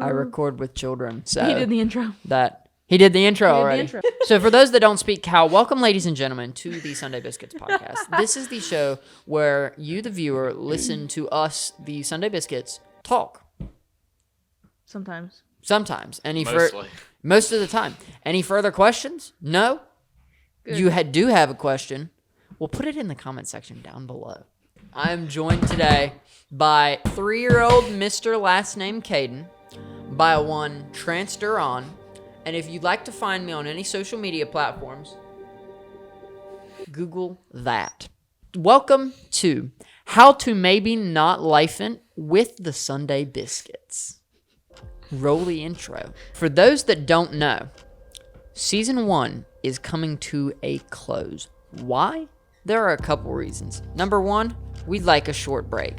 I record with children. So he did the intro. He did the intro already. The intro. So for those that don't speak Kael, welcome, ladies and gentlemen, to the Sunday Biscuits podcast. This is the show where you, the viewer, listen to us, the Sunday Biscuits, talk. Sometimes. Most of the time. Any further questions? No? Good. You do have a question? Well, put it in the comment section down below. I am joined today by 3-year-old Mr. Last Name Caden, by one Trance, and if you'd like to find me on any social media platforms, Google that. Welcome to How to Maybe Not Life'n with the Sunday Biscuits. Roll the intro. For those that don't know, Season 1 is coming to a close. Why? There are a couple reasons. Number one, we'd like a short break.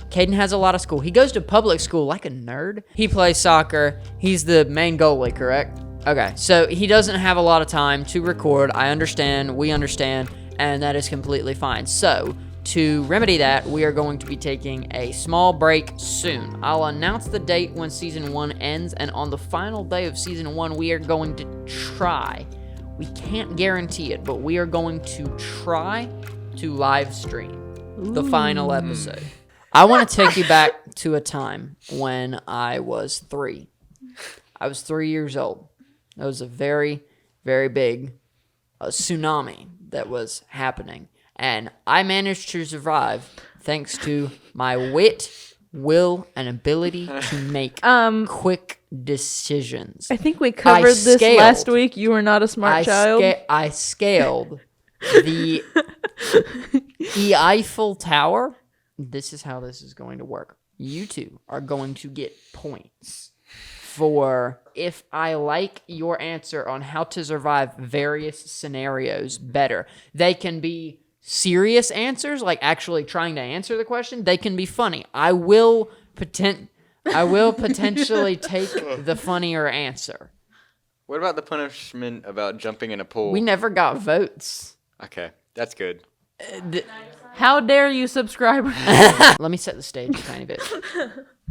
Caden has a lot of school. He goes to public school like a nerd. He plays soccer. He's the main goalie, correct? Okay, so he doesn't have a lot of time to record. I understand, we understand, and that is completely fine. So, to remedy that, we are going to be taking a small break soon. I'll announce the date when Season 1 ends, and on the final day of Season 1, we are going to try. We can't guarantee it, but we are going to try to live stream the final episode. I want to take you back to a time when I was 3. I was 3 years old. It was a very, very big tsunami that was happening. And I managed to survive thanks to my wit, will, and ability to make quick decisions. I think we covered this last week. You were not a smart child. I scaled the Eiffel Tower. This is how this is going to work. You two are going to get points for if I like your answer on how to survive various scenarios better. They can be serious answers, like actually trying to answer the question. They can be funny. I will potentially take the funnier answer. What about the punishment about jumping in a pool? We never got votes. Okay, that's good. How dare you, subscriber? Let me set the stage a tiny bit.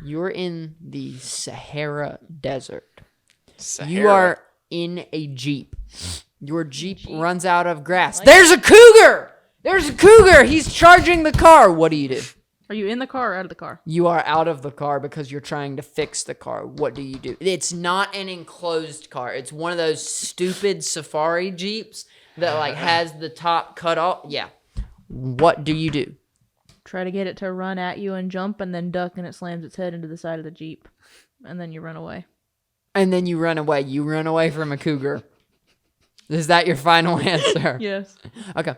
You're in the Sahara Desert. You are in a Jeep. Your Jeep runs out of grass. There's a cougar! There's a cougar! He's charging the car. What do you do? Are you in the car or out of the car? You are out of the car because you're trying to fix the car. What do you do? It's not an enclosed car. It's one of those stupid safari Jeeps that like has the top cut off. Yeah. What do you do? Try to get it to run at you and jump and then duck and it slams its head into the side of the Jeep. And then you run away. And then you run away. You run away from a cougar. Is that your final answer? Yes. Okay.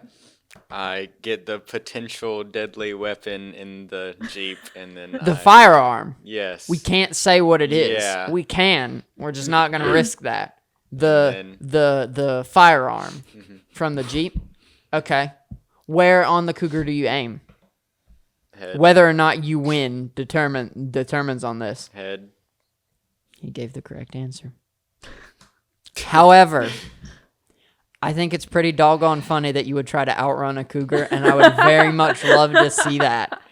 I get the potential deadly weapon in the Jeep and then the firearm. Yes. We can't say what it is. Yeah. We can. We're just not going to risk that. The firearm from the Jeep. Okay. Where on the cougar do you aim? Head. Whether or not you win determines on this. Head. He gave the correct answer. However, I think it's pretty doggone funny that you would try to outrun a cougar, and I would very much love to see that.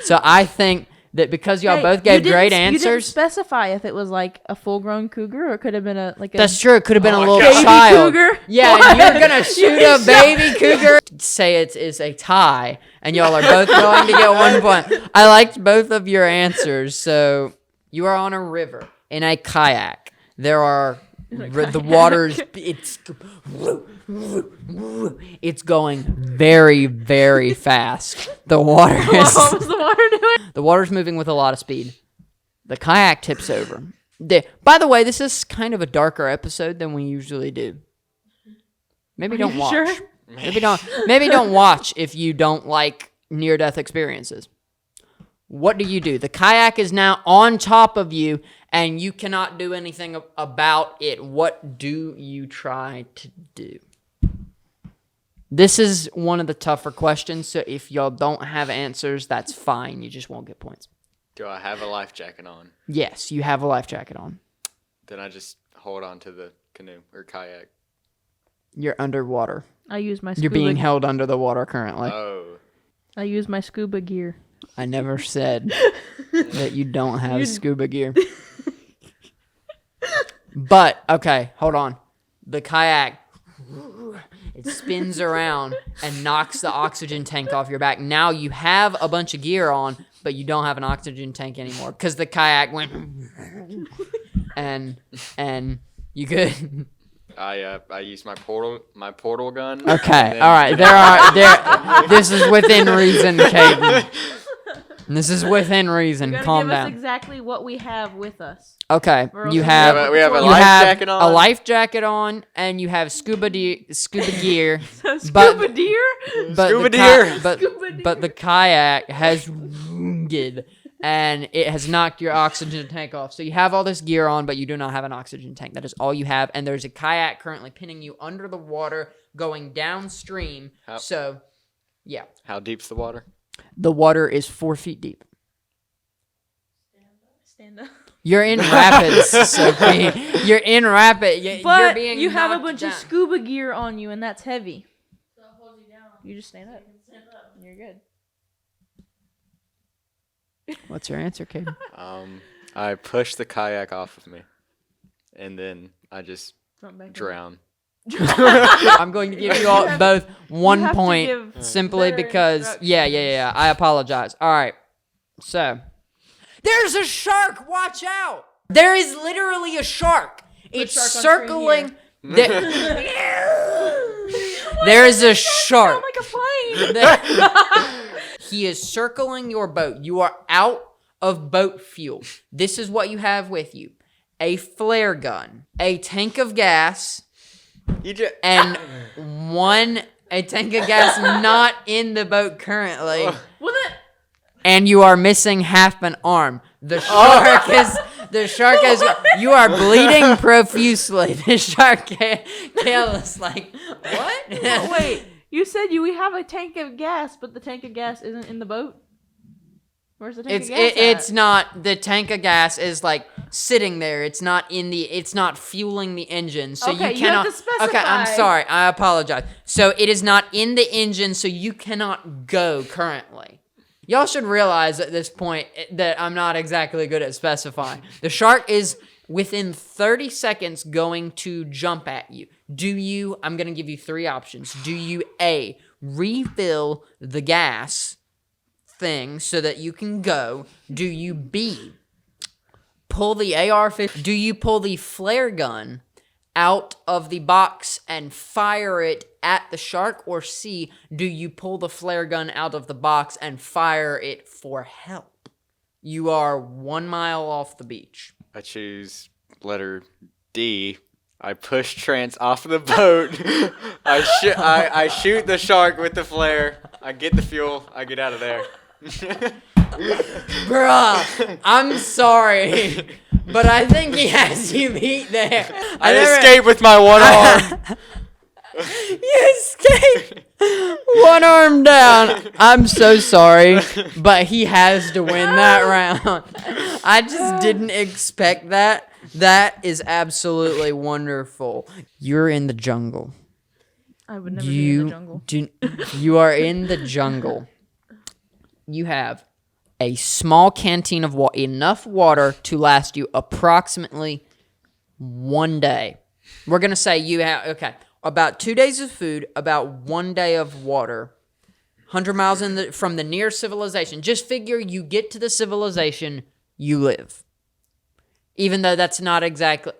So I think that because y'all both gave great answers. You didn't specify if it was like a full-grown cougar or it could have been a That's true. It could have been a little baby child. cougar. Yeah, and you're gonna shoot a baby cougar. Say it is a tie, and y'all are both going to get 1 point. I liked both of your answers. So you are on a river in a kayak. There are the water's. It's going very, very fast. The water is. What was the water doing? The water's moving with a lot of speed. The kayak tips over. By the way, this is kind of a darker episode than we usually do. Maybe don't watch. Sure? Maybe don't watch if you don't like near-death experiences. What do you do? The kayak is now on top of you, and you cannot do anything about it. What do you try to do? This is one of the tougher questions, so if y'all don't have answers, that's fine. You just won't get points. Do I have a life jacket on? Yes, you have a life jacket on. Then I just hold on to the canoe or kayak. You're underwater. I use my scuba. You're being held under the water currently. Oh. I use my scuba gear. I never said that you don't have scuba gear. But okay, hold on. The kayak, it spins around and knocks the oxygen tank off your back. Now you have a bunch of gear on, but you don't have an oxygen tank anymore because the kayak went and you could. I used my portal gun. Okay, all right. This is within reason, Caden. This is within reason. Calm give down. us exactly what we have with us. Okay, Or else you we have we have a you life have jacket on. a life jacket on, and you have scuba gear. Scuba deer? But Scuba the deer. but the kayak has wounded, and it has knocked your oxygen tank off. So you have all this gear on, but you do not have an oxygen tank. That is all you have. And there's a kayak currently pinning you under the water, going downstream. So, yeah. How deep's the water? The water is 4 feet deep. Stand up. You're in rapids, Sophie. You're in rapid. You're But being you have a knocked bunch down. of scuba gear on you, and that's heavy. So it holds you down. You just stand up. And you're good. What's your answer, Caden? I pushed the kayak off of me, and then I just Jump back in. drown. I'm going to give you all both You 1 have to point give simply better because instructions. yeah. I apologize. All right. So, there's a shark. Watch out. There is literally a shark. It's shark on circling. screen There is a shark. Sound like a plane. He is circling your boat. You are out of boat fuel. This is what you have with you: a flare gun, a tank of gas, You just and a tank of gas not in the boat currently. Well, that, And you are missing half an arm. The shark is you are bleeding profusely. The shark Kael is like, what? oh, wait, you said we have a tank of gas, but the tank of gas isn't in the boat? Where's the tank of gas It's at? not. The tank of gas is like sitting there. It's not it's not fueling the engine. So Okay, you you have cannot. to specify. Okay, I'm sorry. I apologize. So it is not in the engine, so you cannot go currently. Y'all should realize at this point that I'm not exactly good at specifying. The shark is within 30 seconds going to jump at you. I'm going to give you 3 options. Do you A, refill the gas thing so that you can go? Do you B, pull the AR-15? Do you pull the flare gun out of the box and fire it at the shark? Or C, do you pull the flare gun out of the box and fire it for help? You are 1 mile off the beach. I choose letter D. I push Trance off of the boat. I shoot the shark with the flare. I get the fuel. I get out of there. Bruh, I'm sorry, but I think he has you beat there. I escape with my one arm. You escaped. 1 arm down. I'm so sorry, but he has to win that round. I just didn't expect that. That is absolutely wonderful. You're in the jungle. I would never be in the jungle. You are in the jungle. You have a small canteen of water, enough water to last you approximately 1 day. We're going to say you have, about 2 days of food, about 1 day of water, 100 miles from the nearest civilization. Just figure you get to the civilization, you live. Even though that's not exactly,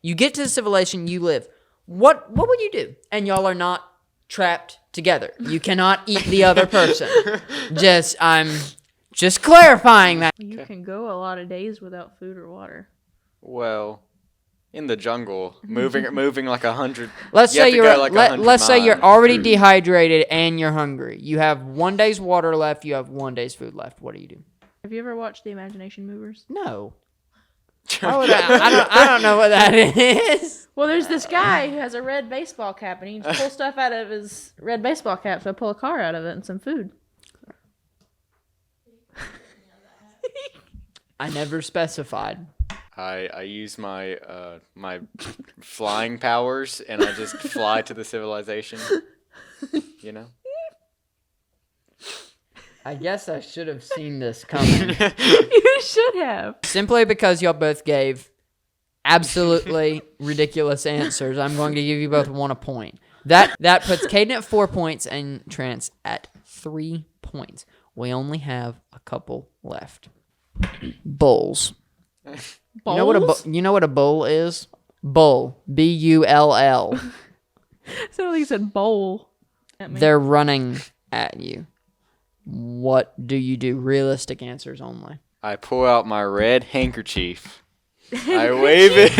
you get to the civilization, you live. What would you do? And y'all are not trapped together. You cannot eat the other person. I'm just clarifying that. You can go a lot of days without food or water. Well, in the jungle, moving like 100. Let's say you're let's say you're already dehydrated and you're hungry. You have 1 day's water left. You have 1 day's food left. What do you do? Have you ever watched the Imagination Movers? No. I don't know what that is. Well, there's this guy who has a red baseball cap, and he can pull stuff out of his red baseball cap, so I pull a car out of it and some food. I never specified. I use my my flying powers, and I just fly to the civilization. You know. I guess I should have seen this coming. You should have. Simply because y'all both gave absolutely ridiculous answers. I'm going to give you both 1 point. That puts Caden at 4 points and Trance at 3 points. We only have a couple left. Bulls. Bowls? You know what a bull is? Bull. Bull. Sounded like you said bowl at me. They're running at you. What do you do? Realistic answers only. I pull out my red handkerchief. I wave it.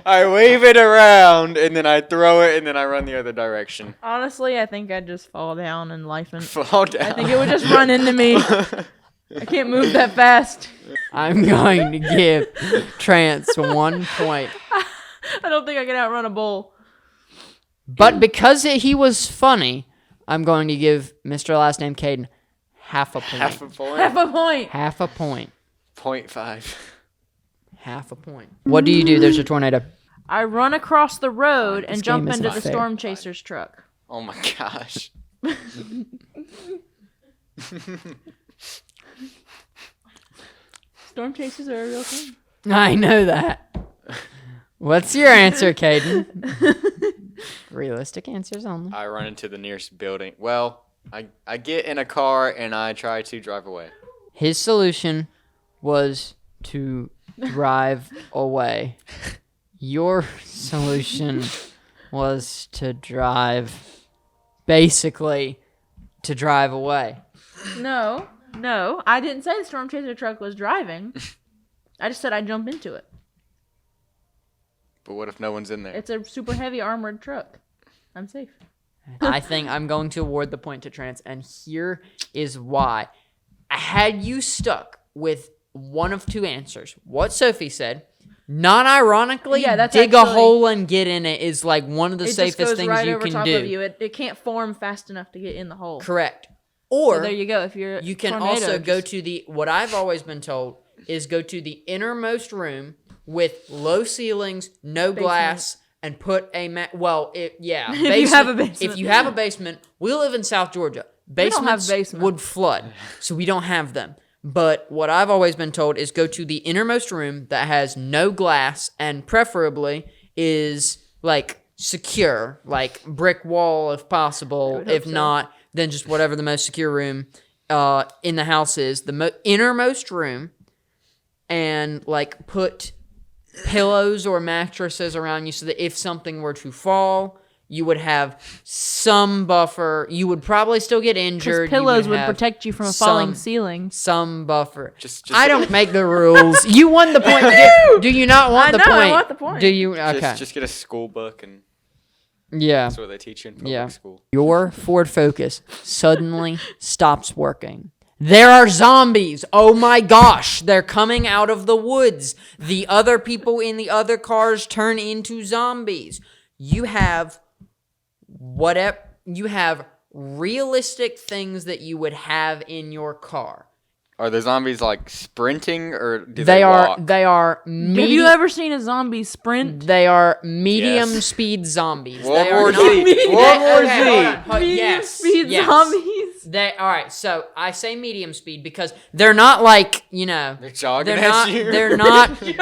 I wave it around, and then I throw it, and then I run the other direction. Honestly, I think I'd just fall down and life and Fall down. I think it would just run into me. I can't move that fast. I'm going to give Trance 1 point. I don't think I can outrun a bull. But because he was funny, I'm going to give Mr. Last Name Caden half a point. Half a point. Half a point. Half a point. 0.5. Half a point. What do you do? There's a tornado. I run across the road and This jump game is into not the fair. storm chaser's truck. Oh my gosh. Storm chasers are a real thing. I know that. What's your answer, Caden? Realistic answers only. I run into the nearest building. Well, I get in a car and I try to drive away. His solution was to drive away. Your solution was to drive, basically, to drive away. No, I didn't say the storm chaser truck was driving. I just said I'd jump into it. But what if no one's in there? It's a super heavy armored truck. I'm safe. I think I'm going to award the point to Trance, and here is why. Had you stuck with one of 2 answers, what Sophie said, non-ironically, Yeah, that's dig a actually- hole and get in it is like one of the It just safest goes things right you over can top do. of you. It can't form fast enough to get in the hole. Correct. So Or there you go. If you're you can tornado, also go just- to the, what I've always been told, is go to the innermost room with low ceilings, no glass, and put a If you basement. have a basement. If you have a basement, we live in South Georgia. don't have Basements basements. would flood, so we don't have them. But what I've always been told is go to the innermost room that has no glass and preferably is like secure, like brick wall if possible. would hope If so. not, then just whatever the most secure room in the house is. The innermost room, and like put pillows or mattresses around you so that if something were to fall, you would have some buffer. You would probably still get injured. You pillows would have protect you from a falling some- ceiling. Some buffer. Just I don't make the rules. You won the point. Do you not want I the know, point? I want the point. Do you? Okay. Just get a school book, and Yeah. that's what they teach you in public Yeah. school. Your Ford Focus suddenly stops working. There are zombies. Oh my gosh. They're coming out of the woods. The other people in the other cars turn into zombies. You have realistic things that you would have in your car. Are the zombies like sprinting, or do They are walk? Have you ever seen a zombie sprint? They are medium Yes. speed zombies. World They are War not- Z. They- World War okay, Z. hold on, hold- Medium yes, speed yes. zombies. All right, so I say medium speed because they're not like, They're jogging they're at not, you.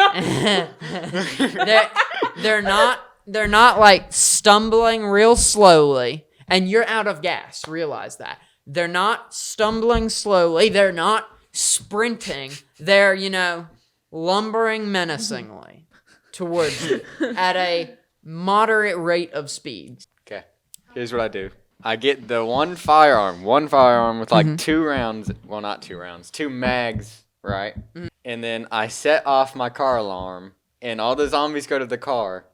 they're not, they're not like stumbling real slowly, and you're out of gas. Realize that. They're not stumbling slowly. They're not sprinting. They're, lumbering menacingly towards you at a moderate rate of speed. Okay, here's what I do. I get the one firearm with like Mm-hmm. 2 rounds. Well, not 2 rounds, 2 mags, right? And then I set off my car alarm, and all the zombies go to the car,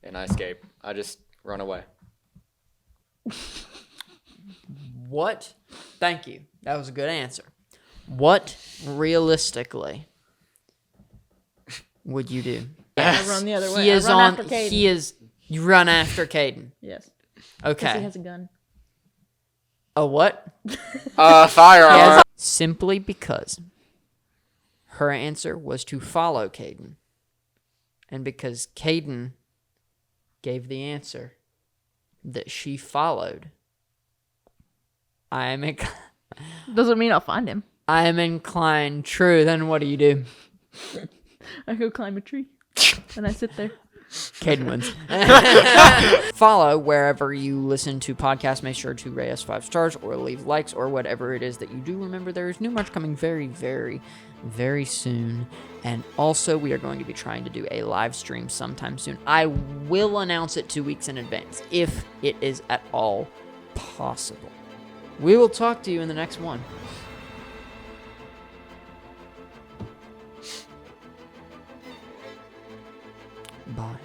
and I escape. I just run away. What? Thank you. That was a good answer. What realistically would you do? I run the other way. He I is run on. after Caden. You run after Caden. Yes. Because he Okay. has a gun. A what? Firearm. Simply because her answer was to follow Caden, and because Caden gave the answer that she followed, I am Doesn't mean I'll find him. inclined. True. Then what do you do? I go climb a tree. And I sit there. Caden wins. Follow wherever you listen to podcasts. Make sure to rate us 5 stars or leave likes or whatever it is that you do. Remember, there is new merch coming very, very, very soon. And also, we are going to be trying to do a live stream sometime soon. I will announce it 2 weeks in advance if it is at all possible. We will talk to you in the next one. Bye.